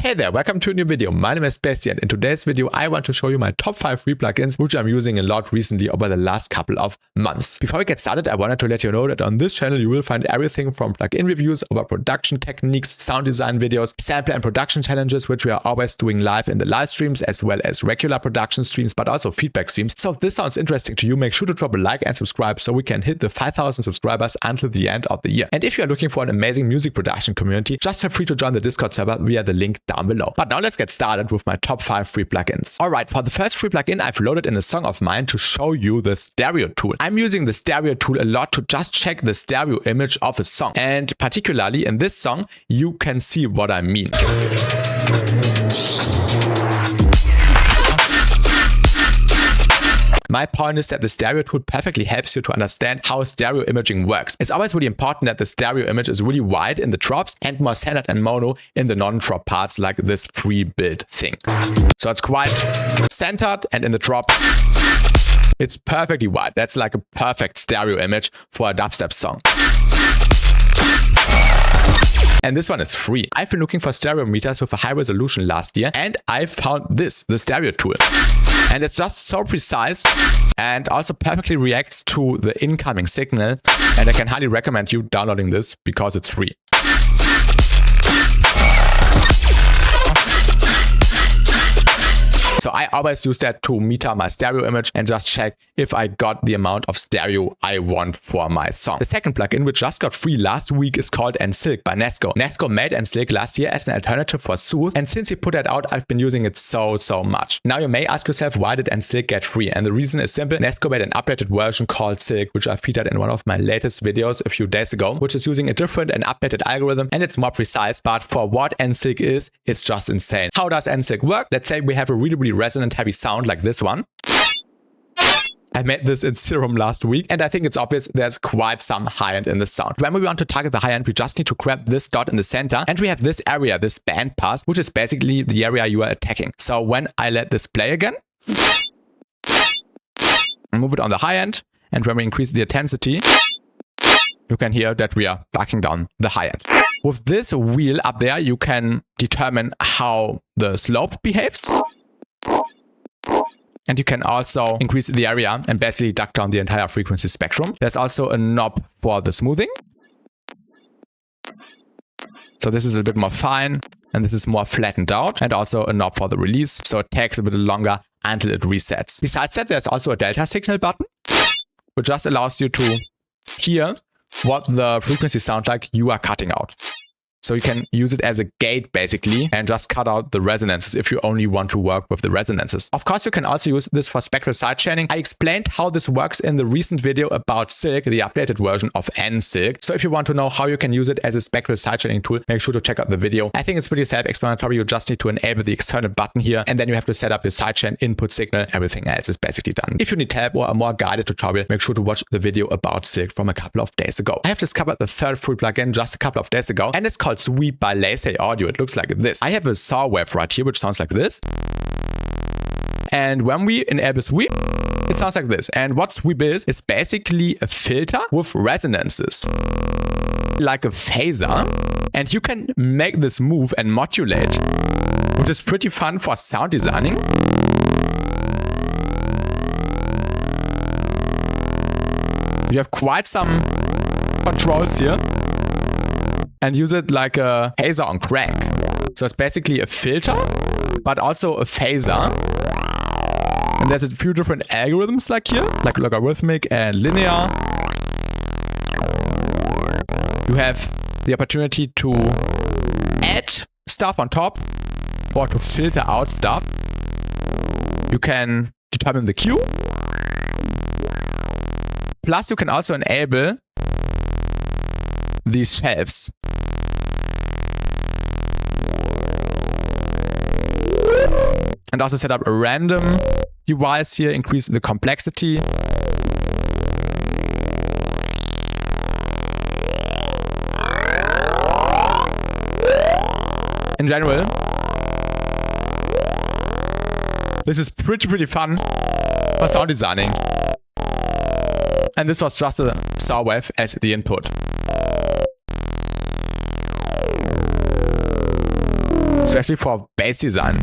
Hey there, welcome to a new video. My name is BassTi, and in today's video I want to show you my top 5 free plugins which I'm using a lot recently over the last couple of months. Before we get started, I wanted to let you know that on this channel you will find everything from plugin reviews over production techniques, sound design videos, sampler and production challenges which we are always doing live in the live streams, as well as regular production streams, but also feedback streams. So if this sounds interesting to you, make sure to drop a like and subscribe so we can hit the 5,000 subscribers until the end of the year. And if you are looking for an amazing music production community, just feel free to join the Discord server via the link down below. But now let's get started with my top 5 free plugins. Alright, for the first free plugin I've loaded in a song of mine to show you the stereo tool. I'm using the stereo tool a lot to just check the stereo image of a song. And particularly in this song, you can see what I mean. My point is that the stereo tool perfectly helps you to understand how stereo imaging works. It's always really important that the stereo image is really wide in the drops and more centered and mono in the non-drop parts, like this pre-built thing. So it's quite centered, and in the drop it's perfectly wide. That's like a perfect stereo image for a dubstep song. And this one is free. I've been looking for stereo meters with a high resolution last year, and I found this, the stereo tool. And it's just so precise and also perfectly reacts to the incoming signal. And I can highly recommend you downloading this because it's free. So I always use that to meter my stereo image and just check if I got the amount of stereo I want for my song. The second plugin, which just got free last week, is called Xynth by Nasko. Nasko made Xynth last year as an alternative for Soothe, and since he put that out, I've been using it so much. Now you may ask yourself, why did Xynth get free? And the reason is simple. Nasko made an updated version called Xynth, which I featured in one of my latest videos a few days ago, which is using a different and updated algorithm, and it's more precise. But for what Xynth is, it's just insane. How does Xynth work? Let's say we have a really resonant heavy sound like this one. I made this in Serum last week, and I think it's obvious there's quite some high end in the sound. When we want to target the high end, we just need to grab this dot in the center, and we have this area, this band pass, which is basically the area you are attacking. So when I let this play again, and move it on the high end, and when we increase the intensity, you can hear that we are backing down the high end. With this wheel up there, you can determine how the slope behaves. And you can also increase the area and basically duck down the entire frequency spectrum. There's also a knob for the smoothing. So this is a bit more fine, and this is more flattened out. And also a knob for the release, so it takes a bit longer until it resets. Besides that, there's also a delta signal button, which just allows you to hear what the frequency sounds like you are cutting out. So you can use it as a gate basically and just cut out the resonances if you only want to work with the resonances. Of course, you can also use this for spectral sidechaining. I explained how this works in the recent video about Silk, the updated version of Xynth. So if you want to know how you can use it as a spectral sidechaining tool, make sure to check out the video. I think it's pretty self-explanatory. You just need to enable the external button here, and then you have to set up your sidechain input signal. Everything else is basically done. If you need help or a more guided tutorial, make sure to watch the video about Silk from a couple of days ago. I have discovered the third free plugin just a couple of days ago, and it's called Sweep by Lazy Audio. It looks like this. I have a saw wave right here, which sounds like this. And when we enable sweep, it sounds like this. And what sweep is basically a filter with resonances, like a phaser. And you can make this move and modulate, which is pretty fun for sound designing. You have quite some controls here. And use it like a phaser on crank. So it's basically a filter, but also a phaser. And there's a few different algorithms like here, like logarithmic and linear. You have the opportunity to add stuff on top or to filter out stuff. You can determine the cue. Plus you can also enable these shelves. And also set up a random device here, increase the complexity. In general, this is pretty fun for sound designing. And this was just a saw wave as the input. especially for bass design.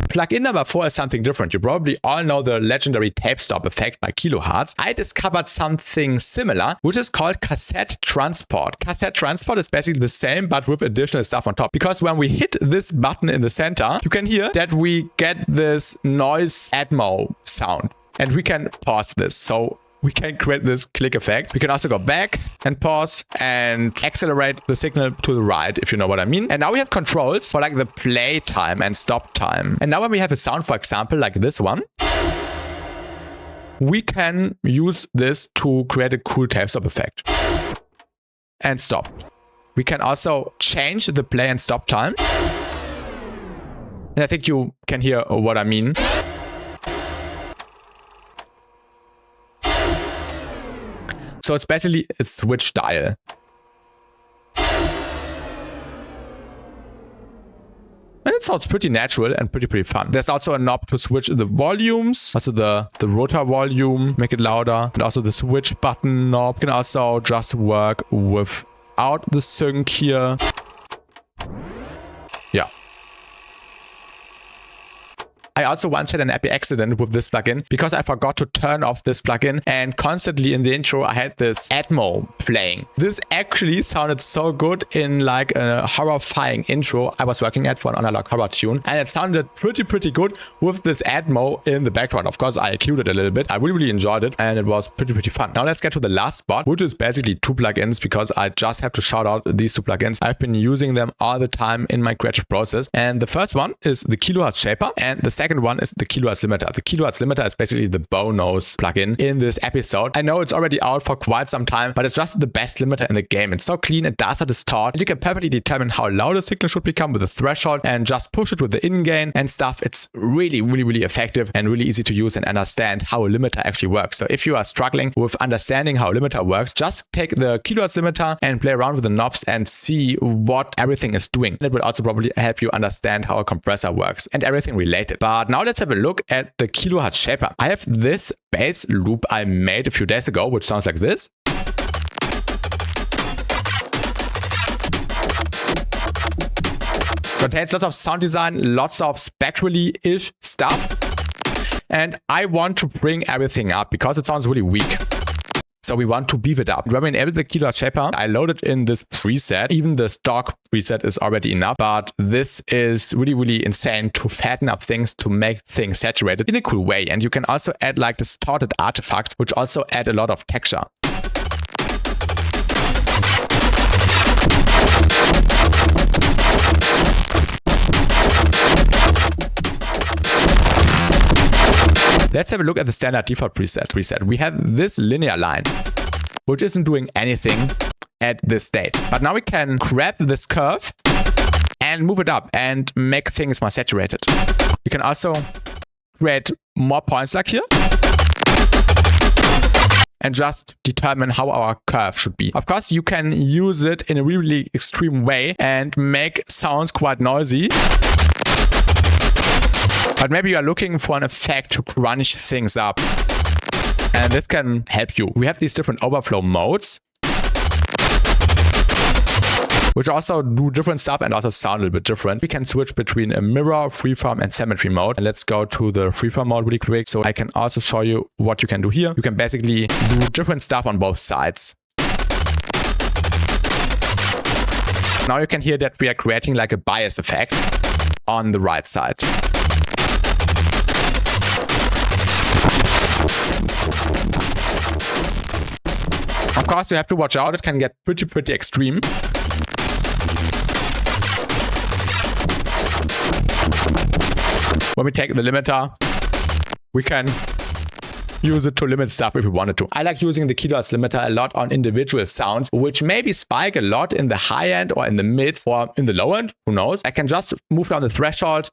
Plugin number 4 is something different. You probably all know the legendary tape stop effect by Kilohearts. I discovered something similar, which is called Cassette Transport. Cassette Transport is basically the same, but with additional stuff on top. Because when we hit this button in the center, you can hear that we get this noise Atmo sound. And we can pause this. So we can create this click effect. We can also go back and pause and accelerate the signal to the right, if you know what I mean. And now we have controls for like the play time and stop time. And now when we have a sound, for example, like this one, we can use this to create a cool tape stop effect. And stop. We can also change the play and stop time. And I think you can hear what I mean. So it's basically a switch dial. And it sounds pretty natural and pretty fun. There's also a knob to switch the volumes, also the rotor volume, make it louder, and also the switch button knob. You can also just work without the sync here. Yeah. I also once had an epic accident with this plugin because I forgot to turn off this plugin, and constantly in the intro I had this Atmo playing. This actually sounded so good in like a horrifying intro I was working at for an analog horror tune, and it sounded pretty good with this Atmo in the background. Of course I EQ'd it a little bit. I really enjoyed it and it was pretty fun. Now let's get to the last spot, which is basically 2 plugins, because I just have to shout out these 2 plugins. I've been using them all the time in my creative process, and the first one is the Kilohearts Shaper and the second one is the Kilohearts Limiter. The Kilohearts Limiter is basically the bonus plugin in this episode. I know it's already out for quite some time, but it's just the best limiter in the game. It's so clean, it does not distort, and you can perfectly determine how loud a signal should become with a threshold and just push it with the in-gain and stuff. It's really effective and really easy to use and understand how a limiter actually works. So if you are struggling with understanding how a limiter works, just take the Kilohearts Limiter and play around with the knobs and see what everything is doing. It will also probably help you understand how a compressor works and everything related. But now let's have a look at the Kilohearts Shaper. I have this bass loop I made a few days ago, which sounds like this. Contains lots of sound design, lots of spectrally-ish stuff. And I want to bring everything up because it sounds really weak. So we want to beef it up. When we enable the Kilohearts Shaper, I loaded in this preset. Even the stock preset is already enough, but this is really insane to fatten up things, to make things saturated in a cool way. And you can also add like distorted artifacts, which also add a lot of texture. Let's have a look at the standard default preset. We have this linear line, which isn't doing anything at this state. But now we can grab this curve and move it up and make things more saturated. You can also create more points like here and just determine how our curve should be. Of course, you can use it in a really extreme way and make sounds quite noisy. But maybe you are looking for an effect to crunch things up. And this can help you. We have these different overflow modes, which also do different stuff and also sound a little bit different. We can switch between a mirror, freeform, and symmetry mode. And let's go to the freeform mode really quick. So I can also show you what you can do here. You can basically do different stuff on both sides. Now you can hear that we are creating like a bias effect on the right side. Of course, you have to watch out. It can get pretty extreme. When we take the limiter, we can use it to limit stuff if we wanted to. I like using the Kilohearts limiter a lot on individual sounds, which maybe spike a lot in the high end or in the mids or in the low end. Who knows? I can just move down the threshold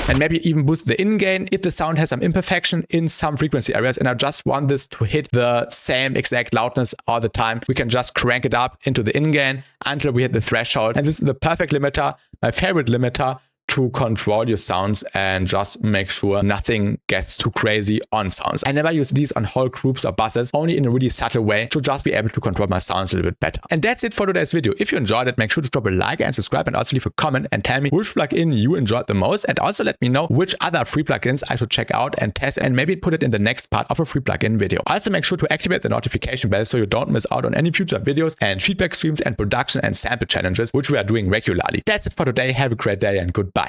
and maybe even boost the in-gain if the sound has some imperfection in some frequency areas and I just want this to hit the same exact loudness all the time. We can just crank it up into the in-gain until we hit the threshold. And this is the perfect limiter, my favorite limiter to control your sounds and just make sure nothing gets too crazy on sounds. I never use these on whole groups or buses, only in a really subtle way to just be able to control my sounds a little bit better. And that's it for today's video. If you enjoyed it, make sure to drop a like and subscribe, and also leave a comment and tell me which plugin you enjoyed the most, and also let me know which other free plugins I should check out and test, and maybe put it in the next part of a free plugin video. Also make sure to activate the notification bell so you don't miss out on any future videos and feedback streams and production and sample challenges which we are doing regularly. That's it for today. Have a great day and goodbye.